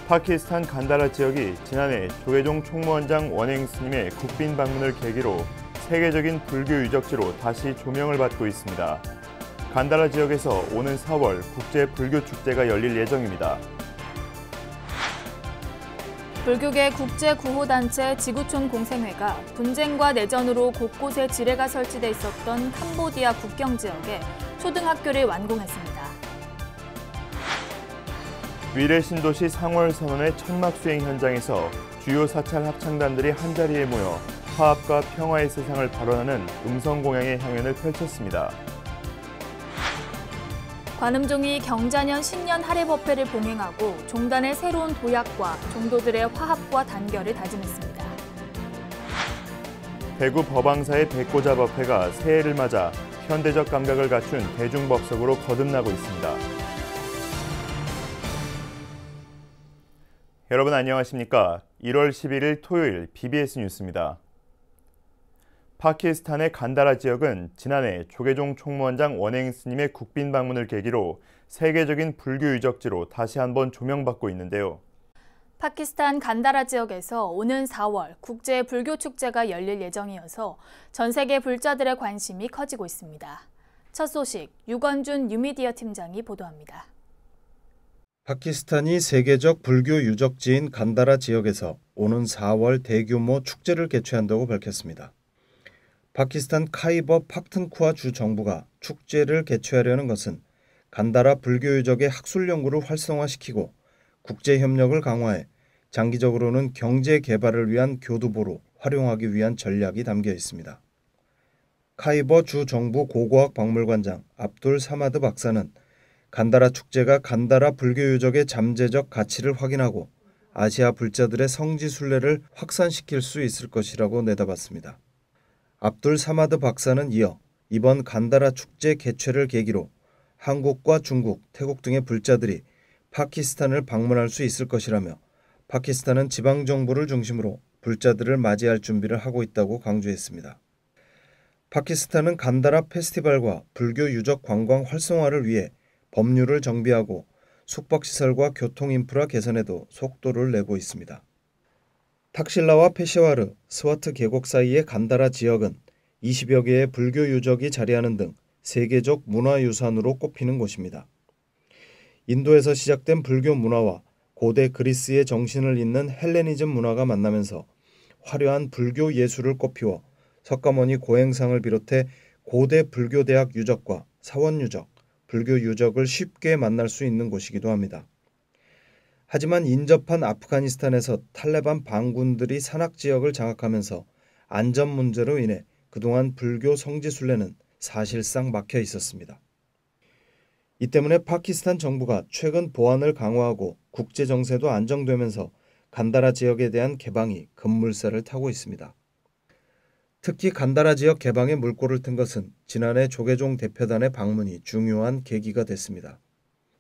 파키스탄 간다라 지역이 지난해 조계종 총무원장 원행 스님의 국빈 방문을 계기로 세계적인 불교 유적지로 다시 조명을 받고 있습니다. 간다라 지역에서 오는 4월 국제 불교 축제가 열릴 예정입니다. 불교계 국제구호단체 지구촌 공생회가 분쟁과 내전으로 곳곳에 지뢰가 설치돼 있었던 캄보디아 국경 지역에 초등학교를 완공했습니다. 위례 신도시 상월 선언의 천막 수행 현장에서 주요 사찰 합창단들이 한자리에 모여 화합과 평화의 세상을 발언하는 음성공양의 향연을 펼쳤습니다. 관음종이 경자년 신년 할애법회를 봉행하고 종단의 새로운 도약과 종도들의 화합과 단결을 다짐했습니다. 대구 법왕사의 백고자법회가 새해를 맞아 현대적 감각을 갖춘 대중법석으로 거듭나고 있습니다. 여러분 안녕하십니까? 1월 11일 토요일 BBS 뉴스입니다. 파키스탄의 간다라 지역은 지난해 조계종 총무원장 원행 스님의 국빈 방문을 계기로 세계적인 불교 유적지로 다시 한번 조명받고 있는데요. 파키스탄 간다라 지역에서 오는 4월 국제 불교 축제가 열릴 예정이어서 전 세계 불자들의 관심이 커지고 있습니다. 첫 소식 유건준 뉴미디어 팀장이 보도합니다. 파키스탄이 세계적 불교 유적지인 간다라 지역에서 오는 4월 대규모 축제를 개최한다고 밝혔습니다. 파키스탄 카이버 팍튼쿠아 주 정부가 축제를 개최하려는 것은 간다라 불교 유적의 학술 연구를 활성화시키고 국제 협력을 강화해 장기적으로는 경제 개발을 위한 교두보로 활용하기 위한 전략이 담겨 있습니다. 카이버 주 정부 고고학 박물관장 압둘 사마드 박사는 간다라 축제가 간다라 불교 유적의 잠재적 가치를 확인하고 아시아 불자들의 성지 순례를 확산시킬 수 있을 것이라고 내다봤습니다. 압둘 사마드 박사는 이어 이번 간다라 축제 개최를 계기로 한국과 중국, 태국 등의 불자들이 파키스탄을 방문할 수 있을 것이라며 파키스탄은 지방정부를 중심으로 불자들을 맞이할 준비를 하고 있다고 강조했습니다. 파키스탄은 간다라 페스티벌과 불교 유적 관광 활성화를 위해 법률을 정비하고 숙박시설과 교통인프라 개선에도 속도를 내고 있습니다. 탁실라와 페시와르, 스와트 계곡 사이의 간다라 지역은 20여 개의 불교 유적이 자리하는 등 세계적 문화유산으로 꼽히는 곳입니다. 인도에서 시작된 불교 문화와 고대 그리스의 정신을 잇는 헬레니즘 문화가 만나면서 화려한 불교 예술을 꽃피워 석가모니 고행상을 비롯해 고대 불교 대학 유적과 사원 유적, 불교 유적을 쉽게 만날 수 있는 곳이기도 합니다. 하지만 인접한 아프가니스탄에서 탈레반 반군들이 산악 지역을 장악하면서 안전 문제로 인해 그동안 불교 성지 순례는 사실상 막혀 있었습니다. 이 때문에 파키스탄 정부가 최근 보안을 강화하고 국제 정세도 안정되면서 간다라 지역에 대한 개방이 급물살을 타고 있습니다. 특히 간다라 지역 개방에 물꼬를 튼 것은 지난해 조계종 대표단의 방문이 중요한 계기가 됐습니다.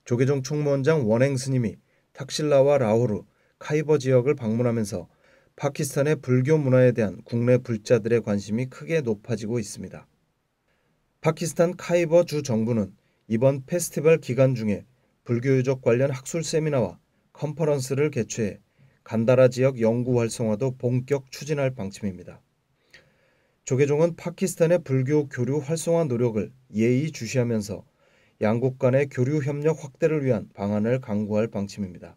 조계종 총무원장 원행 스님이 탁실라와 라호르, 카이버 지역을 방문하면서 파키스탄의 불교 문화에 대한 국내 불자들의 관심이 크게 높아지고 있습니다. 파키스탄 카이버 주 정부는 이번 페스티벌 기간 중에 불교 유적 관련 학술 세미나와 컨퍼런스를 개최해 간다라 지역 연구 활성화도 본격 추진할 방침입니다. 조계종은 파키스탄의 불교 교류 활성화 노력을 예의주시하면서 양국 간의 교류 협력 확대를 위한 방안을 강구할 방침입니다.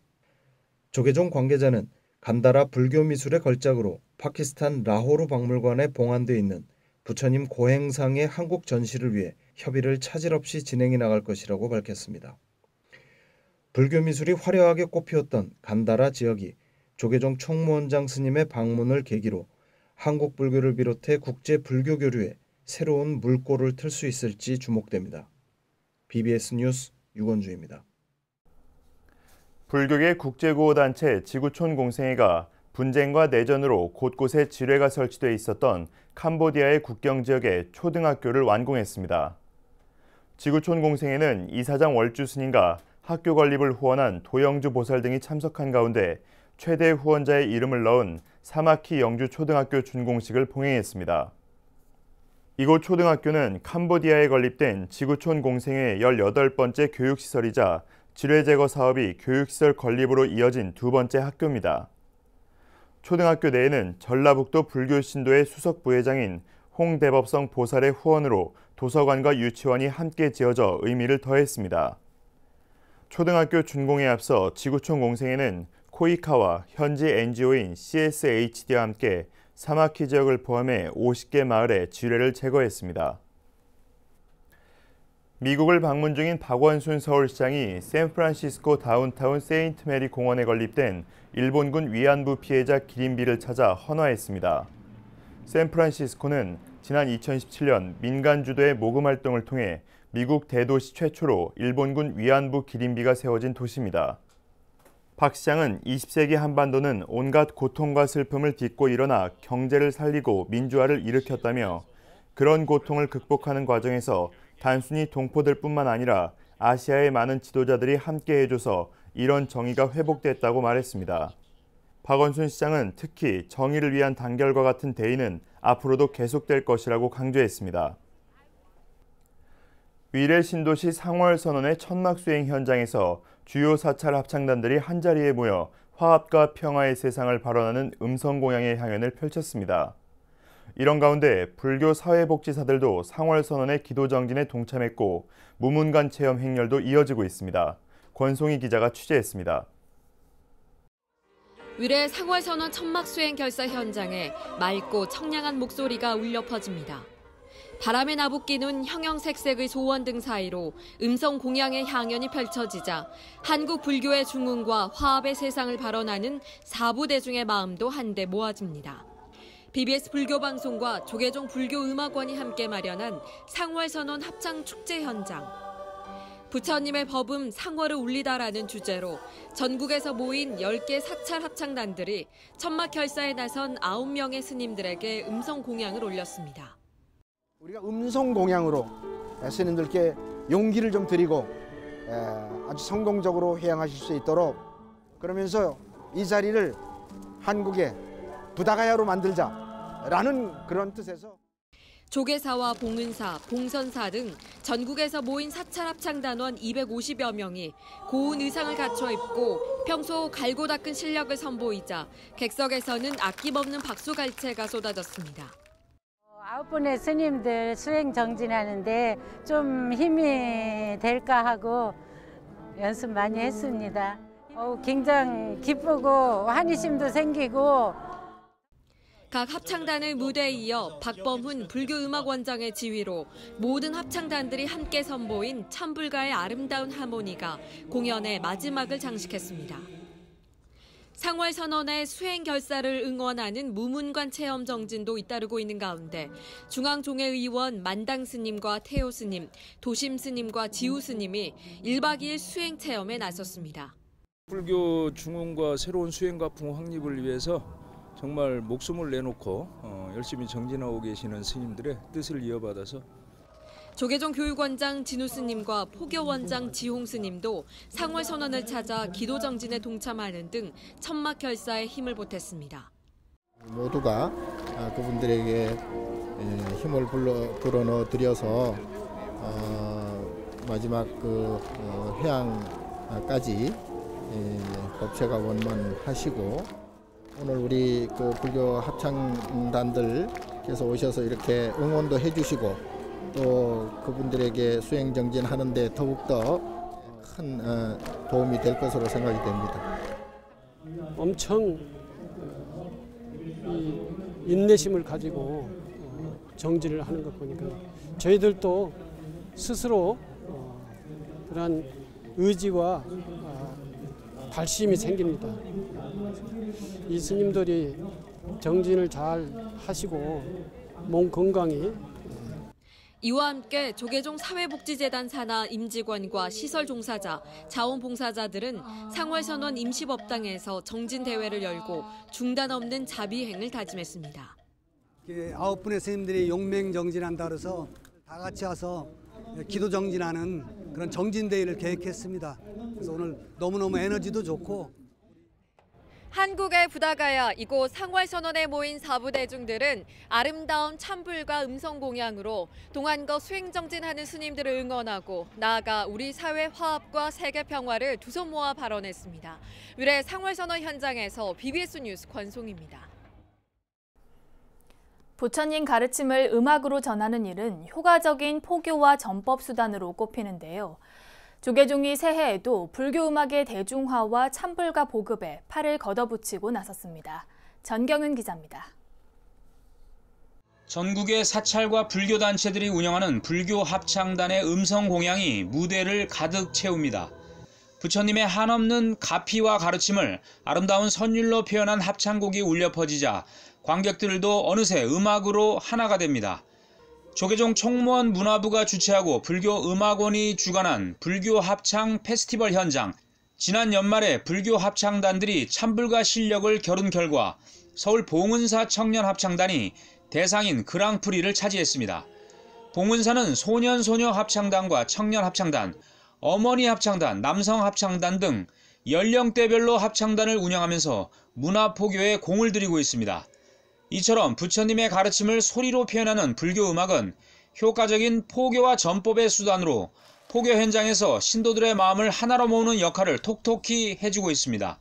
조계종 관계자는 간다라 불교 미술의 걸작으로 파키스탄 라호르 박물관에 봉안되어 있는 부처님 고행상의 한국 전시를 위해 협의를 차질 없이 진행해 나갈 것이라고 밝혔습니다. 불교 미술이 화려하게 꽃피웠던 간다라 지역이 조계종 총무원장 스님의 방문을 계기로 한국 불교를 비롯해 국제 불교 교류에 새로운 물꼬를 틀 수 있을지 주목됩니다. BBS 뉴스 유건주입니다. 불교계 국제구호단체 지구촌 공생회가 분쟁과 내전으로 곳곳에 지뢰가 설치돼 있었던 캄보디아의 국경 지역에 초등학교를 완공했습니다. 지구촌 공생회는 이사장 월주 스님과 학교 건립을 후원한 도영주 보살 등이 참석한 가운데 최대 후원자의 이름을 넣은 사마키 영주 초등학교 준공식을 봉행했습니다. 이곳 초등학교는 캄보디아에 건립된 지구촌 공생회 18번째 교육시설이자 지뢰 제거 사업이 교육시설 건립으로 이어진 두 번째 학교입니다. 초등학교 내에는 전라북도 불교신도의 수석 부회장인 홍대법성 보살의 후원으로 도서관과 유치원이 함께 지어져 의미를 더했습니다. 초등학교 준공에 앞서 지구촌 공생회는 코이카와 현지 NGO인 CSHD와 함께 사마키 지역을 포함해 50개 마을에 지뢰를 제거했습니다. 미국을 방문 중인 박원순 서울시장이 샌프란시스코 다운타운 세인트 메리 공원에 건립된 일본군 위안부 피해자 기림비를 찾아 헌화했습니다. 샌프란시스코는 지난 2017년 민간 주도의 모금 활동을 통해 미국 대도시 최초로 일본군 위안부 기림비가 세워진 도시입니다. 박 시장은 20세기 한반도는 온갖 고통과 슬픔을 딛고 일어나 경제를 살리고 민주화를 일으켰다며 그런 고통을 극복하는 과정에서 단순히 동포들뿐만 아니라 아시아의 많은 지도자들이 함께 해줘서 이런 정의가 회복됐다고 말했습니다. 박원순 시장은 특히 정의를 위한 단결과 같은 대의는 앞으로도 계속될 것이라고 강조했습니다. 위례 신도시 상월선언의 천막 수행 현장에서 주요 사찰 합창단들이 한자리에 모여 화합과 평화의 세상을 발언하는 음성공양의 향연을 펼쳤습니다. 이런 가운데 불교 사회복지사들도 상월선언의 기도정진에 동참했고 무문관 체험 행렬도 이어지고 있습니다. 권송희 기자가 취재했습니다. 위례 상월선언 천막 수행 결사 현장에 맑고 청량한 목소리가 울려 퍼집니다. 바람에 나부끼는 형형색색의 소원 등 사이로 음성 공양의 향연이 펼쳐지자 한국 불교의 중흥과 화합의 세상을 발언하는 사부대중의 마음도 한데 모아집니다. BBS 불교방송과 조계종 불교음악원이 함께 마련한 상월선언 합창축제 현장. 부처님의 법음 상월을 울리다라는 주제로 전국에서 모인 10개 사찰 합창단들이 천막 결사에 나선 9명의 스님들에게 음성 공양을 올렸습니다. 우리가 음성 공양으로 스님들께 용기를 좀 드리고 아주 성공적으로 회양하실 수 있도록 그러면서 이 자리를 한국의 부다가야로 만들자라는 그런 뜻에서 조계사와 봉은사, 봉선사 등 전국에서 모인 사찰 합창단원 250여 명이 고운 의상을 갖춰 입고 평소 갈고 닦은 실력을 선보이자 객석에서는 아낌없는 박수갈채가 쏟아졌습니다. 9분의 스님들 수행 정진하는데 좀 힘이 될까 하고 연습 많이 했습니다. 굉장히 기쁘고 환희심도 생기고. 각 합창단의 무대에 이어 박범훈 불교음악원장의 지휘로 모든 합창단들이 함께 선보인 참불가의 아름다운 하모니가 공연의 마지막을 장식했습니다. 상월선언의 수행 결사를 응원하는 무문관 체험 정진도 잇따르고 있는 가운데 중앙종회의원 만당 스님과 태호 스님, 도심 스님과 지우 스님이 1박 2일 수행 체험에 나섰습니다. 불교 중흥과 새로운 수행과 풍 확립을 위해서 정말 목숨을 내놓고 열심히 정진하고 계시는 스님들의 뜻을 이어받아서 조계종 교육원장 진우 스님과 포교원장 지홍 스님도 상월선언을 찾아 기도 정진에 동참하는 등 천막 결사에 힘을 보탰습니다. 모두가 그분들에게 힘을 불어넣어 드려서 마지막 그 회양까지 법체가 원만하시고 오늘 우리 그 불교 합창단들께서 오셔서 이렇게 응원도 해주시고 또 그분들에게 수행 정진하는데 더욱더 큰 도움이 될 것으로 생각이 됩니다. 엄청 인내심을 가지고 정진을 하는 것 보니까 저희들도 스스로 그런 의지와 발심이 생깁니다. 이 스님들이 정진을 잘 하시고 몸 건강히 이와 함께 조계종 사회복지재단 산하 임직원과 시설 종사자, 자원봉사자들은 상월선언 임시법당에서 정진대회를 열고 중단 없는 자비행을 다짐했습니다. 9분의 스님들이 용맹정진한다 그래서 다 같이 와서 기도 정진하는 그런 정진대회를 계획했습니다. 그래서 오늘 너무너무 에너지도 좋고 한국의 부다가야 이곳 상월선원에 모인 사부 대중들은 아름다운 찬불과 음성 공양으로 동안거 수행정진하는 스님들을 응원하고 나아가 우리 사회 화합과 세계 평화를 두 손 모아 발언했습니다. 의뢰 상월선원 현장에서 BBS 뉴스 권송입니다. 부처님 가르침을 음악으로 전하는 일은 효과적인 포교와 전법 수단으로 꼽히는데요. 조계종이 새해에도 불교 음악의 대중화와 찬불과 보급에 팔을 걷어붙이고 나섰습니다. 전경은 기자입니다. 전국의 사찰과 불교 단체들이 운영하는 불교 합창단의 음성 공양이 무대를 가득 채웁니다. 부처님의 한없는 가피와 가르침을 아름다운 선율로 표현한 합창곡이 울려 퍼지자 관객들도 어느새 음악으로 하나가 됩니다. 조계종 총무원 문화부가 주최하고 불교음악원이 주관한 불교 합창 페스티벌 현장. 지난 연말에 불교 합창단들이 찬불과 실력을 겨룬 결과 서울 봉은사 청년 합창단이 대상인 그랑프리를 차지했습니다. 봉은사는 소년소녀 합창단과 청년 합창단, 어머니 합창단, 남성 합창단 등 연령대별로 합창단을 운영하면서 문화포교에 공을 들이고 있습니다. 이처럼 부처님의 가르침을 소리로 표현하는 불교 음악은 효과적인 포교와 전법의 수단으로 포교 현장에서 신도들의 마음을 하나로 모으는 역할을 톡톡히 해주고 있습니다.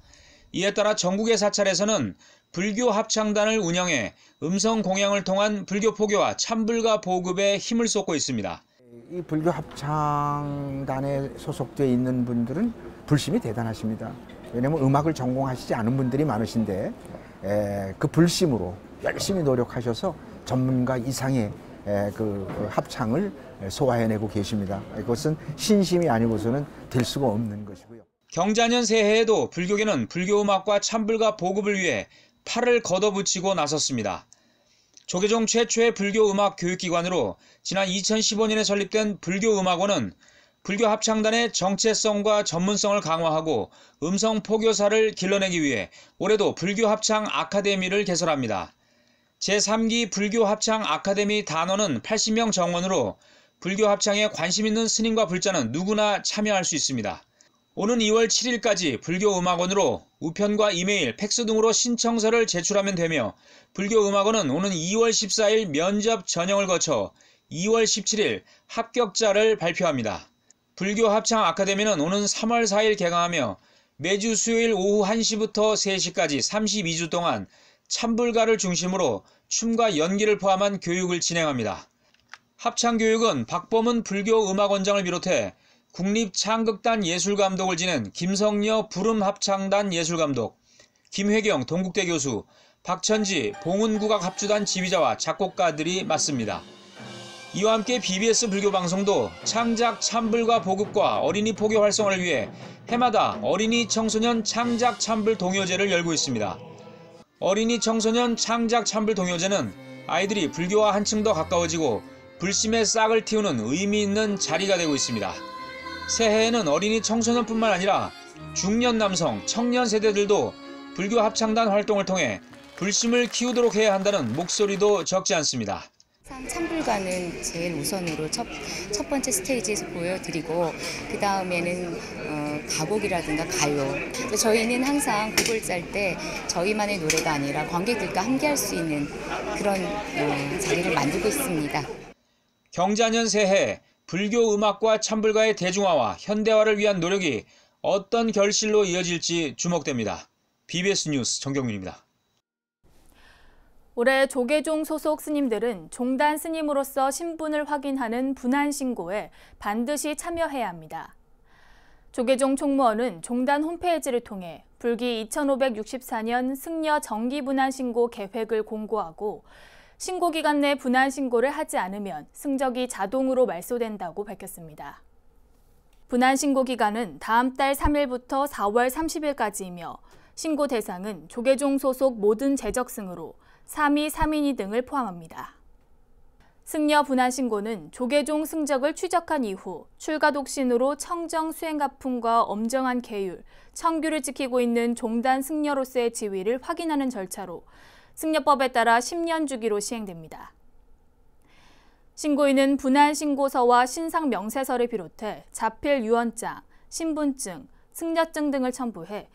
이에 따라 전국의 사찰에서는 불교 합창단을 운영해 음성 공양을 통한 불교 포교와 찬불과 보급에 힘을 쏟고 있습니다. 이 불교 합창단에 소속되어 있는 분들은 불심이 대단하십니다. 왜냐하면 음악을 전공하시지 않은 분들이 많으신데 그 불심으로 열심히 노력하셔서 전문가 이상의 그 합창을 소화해내고 계십니다. 이것은 신심이 아니고서는 될 수가 없는 것이고요. 경자년 새해에도 불교계는 불교음악과 찬불과 보급을 위해 팔을 걷어붙이고 나섰습니다. 조계종 최초의 불교음악 교육기관으로 지난 2015년에 설립된 불교음악원은 불교 합창단의 정체성과 전문성을 강화하고 음성 포교사를 길러내기 위해 올해도 불교 합창 아카데미를 개설합니다. 제3기 불교 합창 아카데미 단원은 80명 정원으로 불교 합창에 관심 있는 스님과 불자는 누구나 참여할 수 있습니다. 오는 2월 7일까지 불교음악원으로 우편과 이메일, 팩스 등으로 신청서를 제출하면 되며 불교음악원은 오는 2월 14일 면접 전형을 거쳐 2월 17일 합격자를 발표합니다. 불교 합창 아카데미는 오는 3월 4일 개강하며 매주 수요일 오후 1시부터 3시까지 32주 동안 찬불가를 중심으로 춤과 연기를 포함한 교육을 진행합니다. 합창교육은 박범은 불교음악원장을 비롯해 국립창극단 예술감독을 지낸 김성여 불음합창단 예술감독, 김회경 동국대 교수, 박천지 봉은국악합주단 지휘자와 작곡가들이 맡습니다. 이와 함께 BBS 불교방송도 창작 찬불과 보급과 어린이 포교 활성화를 위해 해마다 어린이 청소년 창작 찬불 동요제를 열고 있습니다. 어린이 청소년 창작 찬불 동요제는 아이들이 불교와 한층 더 가까워지고 불심의 싹을 틔우는 의미 있는 자리가 되고 있습니다. 새해에는 어린이 청소년뿐만 아니라 중년 남성, 청년 세대들도 불교 합창단 활동을 통해 불심을 키우도록 해야 한다는 목소리도 적지 않습니다. 찬불가는 제일 우선으로 첫 번째 스테이지에서 보여드리고 그 다음에는 가곡이라든가 가요. 저희는 항상 곡을 짤 때 저희만의 노래가 아니라 관객들과 함께 할 수 있는 그런 자리를 만들고 있습니다. 경자년 새해 불교 음악과 찬불가의 대중화와 현대화를 위한 노력이 어떤 결실로 이어질지 주목됩니다. BBS 뉴스 정경윤입니다. 올해 조계종 소속 스님들은 종단 스님으로서 신분을 확인하는 분한신고에 반드시 참여해야 합니다. 조계종 총무원은 종단 홈페이지를 통해 불기 2564년 승려 정기 분한신고 계획을 공고하고 신고기간 내 분한신고를 하지 않으면 승적이 자동으로 말소된다고 밝혔습니다. 분한신고 기간은 다음 달 3일부터 4월 30일까지이며 신고 대상은 조계종 소속 모든 재적승으로 3위, 3인이 등을 포함합니다. 승려 분한신고는 조계종 승적을 추적한 이후 출가독신으로 청정 수행가품과 엄정한 계율, 청규를 지키고 있는 종단 승려로서의 지위를 확인하는 절차로 승려법에 따라 10년 주기로 시행됩니다. 신고인은 분한신고서와 신상명세서를 비롯해 자필 유언장, 신분증, 승려증 등을 첨부해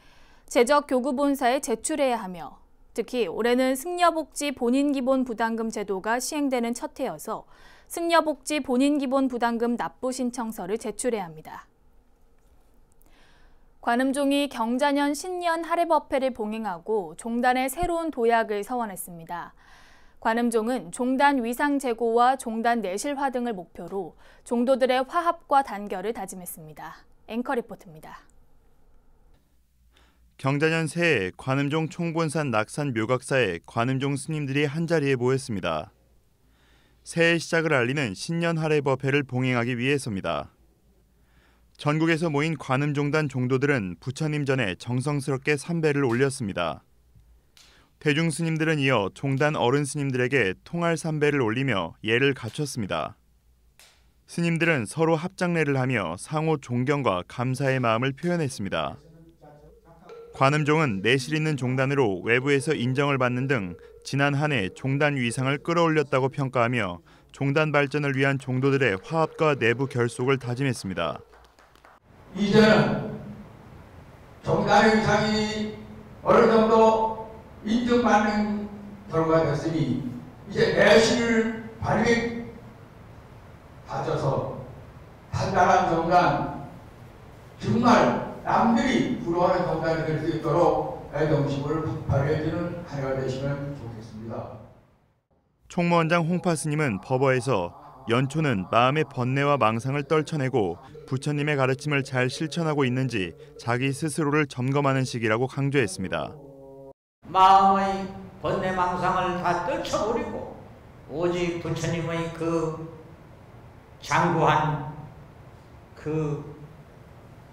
재적교구본사에 제출해야 하며 특히 올해는 승려복지 본인기본부담금 제도가 시행되는 첫 해여서 승려복지 본인기본부담금 납부 신청서를 제출해야 합니다. 관음종이 경자년 신년 할애법회를 봉행하고 종단의 새로운 도약을 서원했습니다. 관음종은 종단 위상 제고와 종단 내실화 등을 목표로 종도들의 화합과 단결을 다짐했습니다. 앵커 리포트입니다. 경자년 새해 관음종 총본산 낙산 묘각사에 관음종 스님들이 한자리에 모였습니다. 새해 시작을 알리는 신년 할애법회를 봉행하기 위해서입니다. 전국에서 모인 관음종단 종도들은 부처님 전에 정성스럽게 삼배를 올렸습니다. 대중 스님들은 이어 종단 어른 스님들에게 통할 삼배를 올리며 예를 갖췄습니다. 스님들은 서로 합장례를 하며 상호 존경과 감사의 마음을 표현했습니다. 관음종은 내실 있는 종단으로 외부에서 인정을 받는 등 지난 한 해 종단 위상을 끌어올렸다고 평가하며 종단 발전을 위한 종도들의 화합과 내부 결속을 다짐했습니다. 이제는 종단의 위상이 어느 정도 인정받는 결과가 됐으니 이제 내실을 발휘 다져서 단단한 종단, 정말 남들이 부러워하는 종단이 될 수 있도록 애동심을 발휘해주는 한 해가 되시면 좋겠습니다. 총무원장 홍파 스님은 법어에서 연초는 마음의 번뇌와 망상을 떨쳐내고 부처님의 가르침을 잘 실천하고 있는지 자기 스스로를 점검하는 시기라고 강조했습니다. 마음의 번뇌 망상을 다 떨쳐버리고 오직 부처님의 그 장구한 그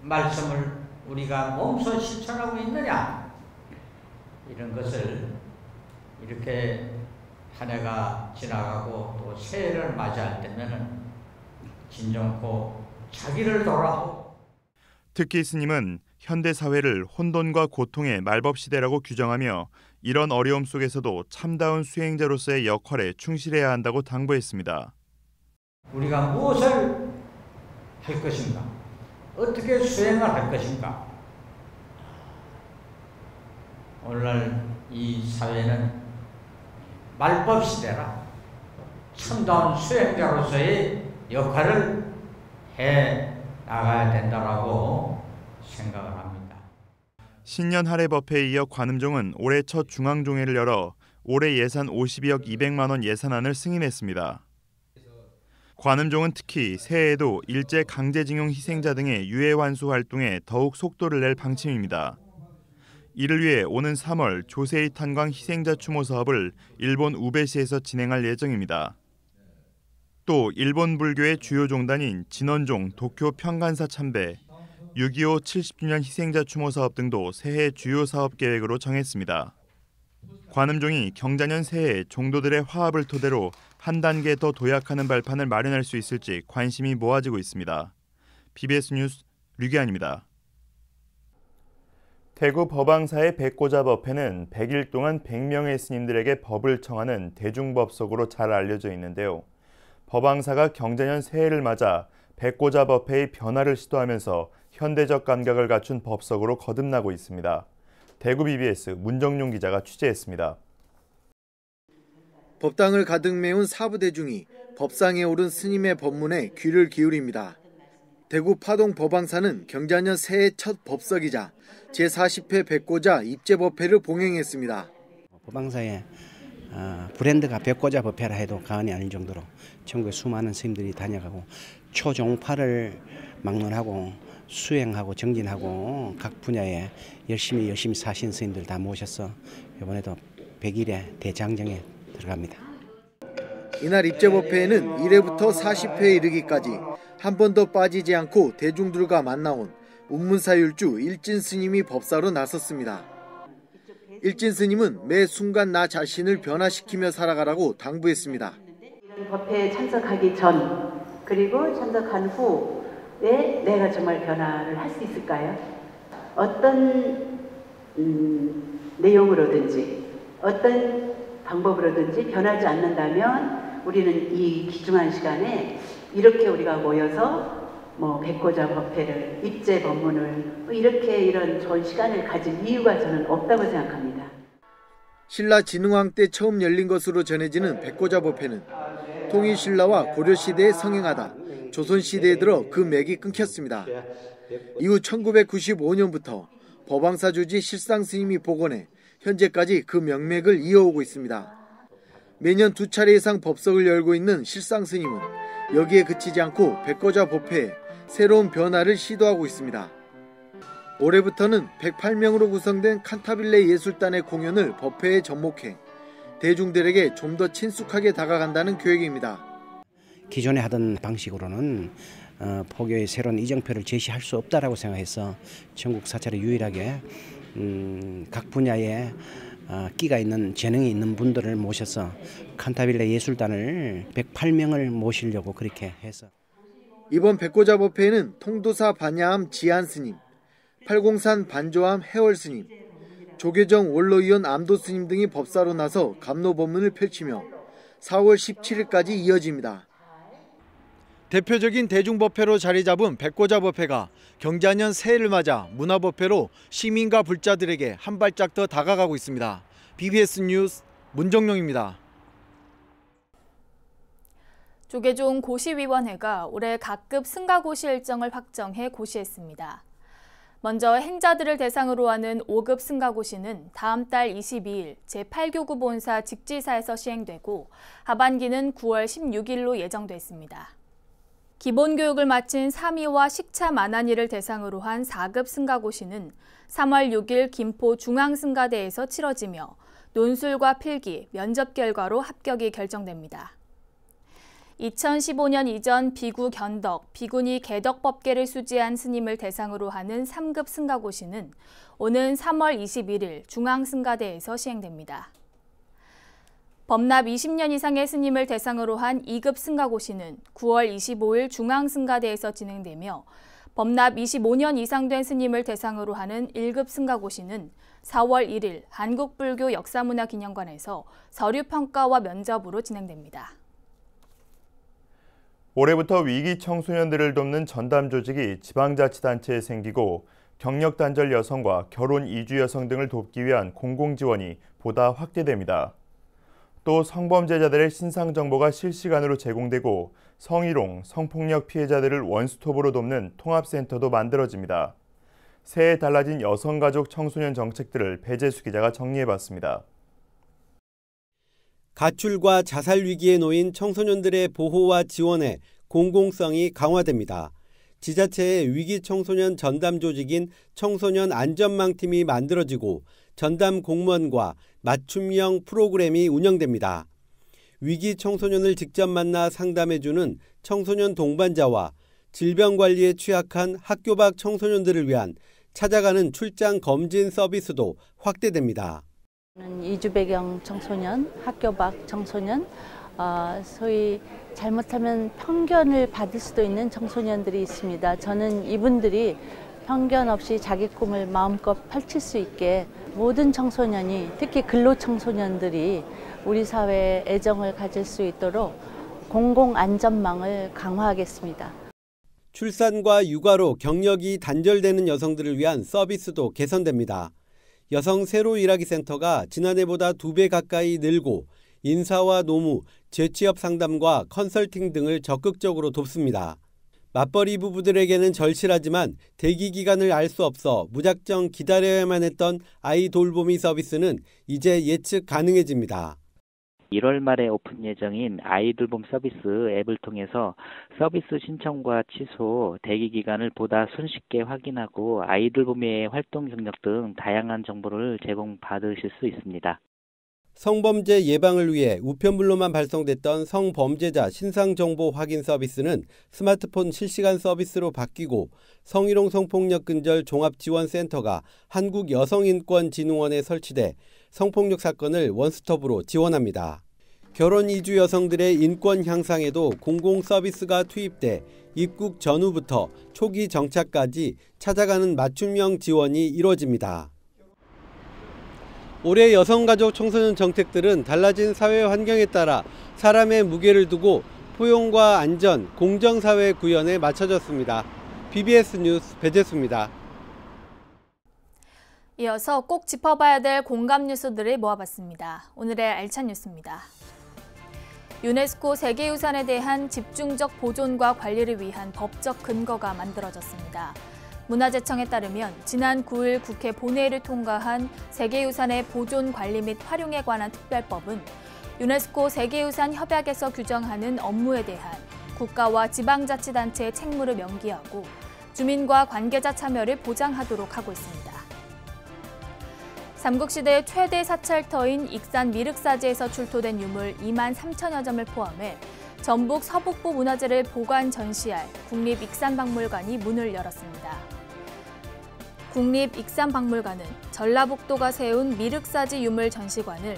말씀을 우리가 몸소 실천하고 있느냐, 이런 것을 이렇게 한 해가 지나가고 또 새해를 맞이할 때면은 진정코 자기를 돌아보고. 특히 스님은 현대 사회를 혼돈과 고통의 말법 시대라고 규정하며 이런 어려움 속에서도 참다운 수행자로서의 역할에 충실해야 한다고 당부했습니다. 우리가 무엇을 할 것인가? 어떻게 수행을 할 것인가? 오늘날 이 사회는 말법 시대라 참다운 수행자로서의 역할을 해 나가야 된다라고 생각을 합니다. 신년 할애법회에 이어 관음종은 올해 첫 중앙종회를 열어 올해 예산 52억 200만 원 예산안을 승인했습니다. 관음종은 특히 새해에도 일제 강제징용 희생자 등의 유해 환수 활동에 더욱 속도를 낼 방침입니다. 이를 위해 오는 3월 조세이 탄광 희생자 추모 사업을 일본 우베시에서 진행할 예정입니다. 또 일본 불교의 주요 종단인 진원종 도쿄 평간사 참배, 6.25 70주년 희생자 추모 사업 등도 새해 주요 사업 계획으로 정했습니다. 관음종이 경자년 새해 종도들의 화합을 토대로 한 단계 더 도약하는 발판을 마련할 수 있을지 관심이 모아지고 있습니다. BBS 뉴스 류기환입니다. 대구 법왕사의 백고자법회는 100일 동안 100명의 스님들에게 법을 청하는 대중법석으로 잘 알려져 있는데요. 법왕사가 경자년 새해를 맞아 백고자법회의 변화를 시도하면서 현대적 감각을 갖춘 법석으로 거듭나고 있습니다. 대구 BBS 문정용 기자가 취재했습니다. 법당을 가득 메운 사부대중이 법상에 오른 스님의 법문에 귀를 기울입니다. 대구 파동 법왕사는 경자년 새해 첫 법석이자 제40회 백고자 입제법회를 봉행했습니다. 법왕사의 브랜드가 백고자 법회라 해도 과언이 아닐 정도로 전국에 수많은 스님들이 다녀가고 초종파를 막론하고 수행하고 정진하고 각 분야에 열심히 사신 스님들 다 모셔서 이번에도 100일의 대장정에 들어갑니다. 이날 입제법회에는 1회부터 40회에 이르기까지 한 번도 빠지지 않고 대중들과 만나온 운문사율주 일진 스님이 법사로 나섰습니다. 일진 스님은 매 순간 나 자신을 변화시키며 살아가라고 당부했습니다. 이런 법회에 참석하기 전 그리고 참석한 후에 내가 정말 변화를 할 수 있을까요? 어떤 내용으로든지 어떤 방법으로든지 변하지 않는다면 우리는 이 귀중한 시간에 이렇게 우리가 모여서 백고자 법회를, 입제 법문을 이렇게 이런 좋은 시간을 가질 이유가 저는 없다고 생각합니다. 신라 진흥왕 때 처음 열린 것으로 전해지는 백고자 법회는 통일신라와 고려시대에 성행하다 조선시대에 들어 그 맥이 끊겼습니다. 이후 1995년부터 법왕사주지 실상스님이 복원해 현재까지 그 명맥을 이어오고 있습니다. 매년 2차례 이상 법석을 열고 있는 실상스님은 여기에 그치지 않고 백고자 법회에 새로운 변화를 시도하고 있습니다. 올해부터는 108명으로 구성된 칸타빌레 예술단의 공연을 법회에 접목해 대중들에게 좀 더 친숙하게 다가간다는 계획입니다. 기존에 하던 방식으로는 포교의 새로운 이정표를 제시할 수 없다라고 생각해서 전국 사찰에 유일하게 각 분야에 끼가 있는 재능이 있는 분들을 모셔서 칸타빌레 예술단을 108명을 모시려고 그렇게 해서 이번 백고자 법회에는 통도사 반야암 지안스님, 팔공산 반조암 해월스님, 조계정 원로위원 암도스님 등이 법사로 나서 감로법문을 펼치며 4월 17일까지 이어집니다. 대표적인 대중법회로 자리 잡은 백고자 법회가 경자년 새해를 맞아 문화법회로 시민과 불자들에게 한 발짝 더 다가가고 있습니다. BBS 뉴스 문정용입니다. 조계종 고시위원회가 올해 각급 승가고시 일정을 확정해 고시했습니다. 먼저 행자들을 대상으로 하는 5급 승가고시는 다음 달 22일 제8교구 본사 직지사에서 시행되고 하반기는 9월 16일로 예정돼 있습니다. 기본교육을 마친 3위와 식차 만한이를 대상으로 한 4급 승가고시는 3월 6일 김포 중앙승가대에서 치러지며 논술과 필기, 면접 결과로 합격이 결정됩니다. 2015년 이전 비구 견덕, 비구니 개덕법계를 수지한 스님을 대상으로 하는 3급 승가고시는 오는 3월 21일 중앙승가대에서 시행됩니다. 법납 20년 이상의 스님을 대상으로 한 2급 승가고시는 9월 25일 중앙승가대에서 진행되며 법납 25년 이상 된 스님을 대상으로 하는 1급 승가고시는 4월 1일 한국불교역사문화기념관에서 서류평가와 면접으로 진행됩니다. 올해부터 위기 청소년들을 돕는 전담 조직이 지방자치단체에 생기고 경력 단절 여성과 결혼 이주 여성 등을 돕기 위한 공공지원이 보다 확대됩니다. 또 성범죄자들의 신상 정보가 실시간으로 제공되고 성희롱, 성폭력 피해자들을 원스톱으로 돕는 통합센터도 만들어집니다. 새해 달라진 여성가족 청소년 정책들을 배재수 기자가 정리해봤습니다. 가출과 자살 위기에 놓인 청소년들의 보호와 지원에 공공성이 강화됩니다. 지자체의 위기 청소년 전담 조직인 청소년 안전망팀이 만들어지고 전담 공무원과 맞춤형 프로그램이 운영됩니다. 위기 청소년을 직접 만나 상담해주는 청소년 동반자와 질병관리에 취약한 학교 밖 청소년들을 위한 찾아가는 출장 검진 서비스도 확대됩니다. 이주 배경 청소년, 학교 밖 청소년, 소위 잘못하면 편견을 받을 수도 있는 청소년들이 있습니다. 저는 이분들이 편견 없이 자기 꿈을 마음껏 펼칠 수 있게 모든 청소년이, 특히 근로 청소년들이 우리 사회에 애정을 가질 수 있도록 공공안전망을 강화하겠습니다. 출산과 육아로 경력이 단절되는 여성들을 위한 서비스도 개선됩니다. 여성 새로 일하기 센터가 지난해보다 2배 가까이 늘고 인사와 노무, 재취업 상담과 컨설팅 등을 적극적으로 돕습니다. 맞벌이 부부들에게는 절실하지만 대기 기간을 알 수 없어 무작정 기다려야만 했던 아이 돌보미 서비스는 이제 예측 가능해집니다. 1월 말에 오픈 예정인 아이돌봄 서비스 앱을 통해서 서비스 신청과 취소, 대기 기간을 보다 손쉽게 확인하고 아이돌봄의 활동 경력 등 다양한 정보를 제공받으실 수 있습니다. 성범죄 예방을 위해 우편물로만 발송됐던 성범죄자 신상정보 확인 서비스는 스마트폰 실시간 서비스로 바뀌고 성희롱 성폭력 근절 종합지원센터가 한국여성인권진흥원에 설치돼 성폭력 사건을 원스톱으로 지원합니다. 결혼 이주 여성들의 인권 향상에도 공공 서비스가 투입돼 입국 전후부터 초기 정착까지 찾아가는 맞춤형 지원이 이루어집니다. 올해 여성가족 청소년 정책들은 달라진 사회 환경에 따라 사람의 무게를 두고 포용과 안전, 공정사회 구현에 맞춰졌습니다. BBS 뉴스 배재수입니다. 이어서 꼭 짚어봐야 될 공감 뉴스들을 모아봤습니다. 오늘의 알찬 뉴스입니다. 유네스코 세계유산에 대한 집중적 보존과 관리를 위한 법적 근거가 만들어졌습니다. 문화재청에 따르면 지난 9일 국회 본회의를 통과한 세계유산의 보존, 관리 및 활용에 관한 특별법은 유네스코 세계유산 협약에서 규정하는 업무에 대한 국가와 지방자치단체의 책무를 명기하고 주민과 관계자 참여를 보장하도록 하고 있습니다. 삼국시대 최대 사찰터인 익산 미륵사지에서 출토된 유물 2만 3천여 점을 포함해 전북 서북부 문화재를 보관 전시할 국립익산박물관이 문을 열었습니다. 국립익산박물관은 전라북도가 세운 미륵사지 유물 전시관을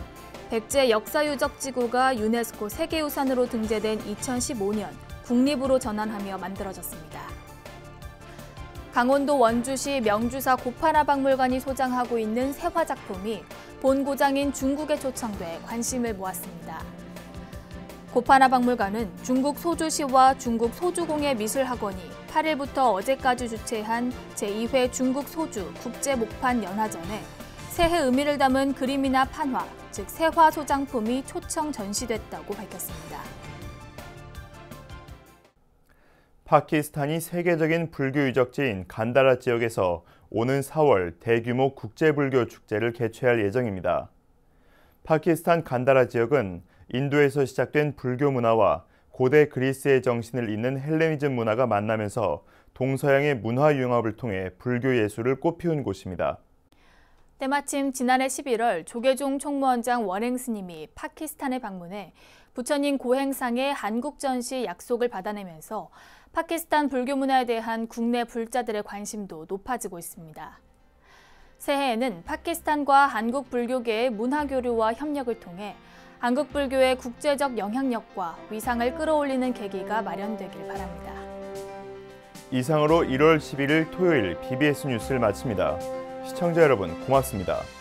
백제 역사유적지구가 유네스코 세계유산으로 등재된 2015년 국립으로 전환하며 만들어졌습니다. 강원도 원주시 명주사 고파나박물관이 소장하고 있는 세화 작품이 본고장인 중국에 초청돼 관심을 모았습니다. 고파나박물관은 중국 소주시와 중국 소주공예 미술학원이 8일부터 어제까지 주최한 제2회 중국 소주 국제목판 연화전에 새해 의미를 담은 그림이나 판화, 즉 세화 소장품이 초청 전시됐다고 밝혔습니다. 파키스탄이 세계적인 불교 유적지인 간다라 지역에서 오는 4월 대규모 국제불교 축제를 개최할 예정입니다. 파키스탄 간다라 지역은 인도에서 시작된 불교 문화와 고대 그리스의 정신을 잇는 헬레니즘 문화가 만나면서 동서양의 문화 융합을 통해 불교 예술을 꽃피운 곳입니다. 때마침 지난해 11월 조계종 총무원장 원행 스님이 파키스탄에 방문해 부처님 고행상의 한국 전시 약속을 받아내면서 파키스탄 불교 문화에 대한 국내 불자들의 관심도 높아지고 있습니다. 새해에는 파키스탄과 한국 불교계의 문화 교류와 협력을 통해 한국 불교의 국제적 영향력과 위상을 끌어올리는 계기가 마련되길 바랍니다. 이상으로 1월 11일 토요일 BBS 뉴스를 마칩니다. 시청자 여러분 고맙습니다.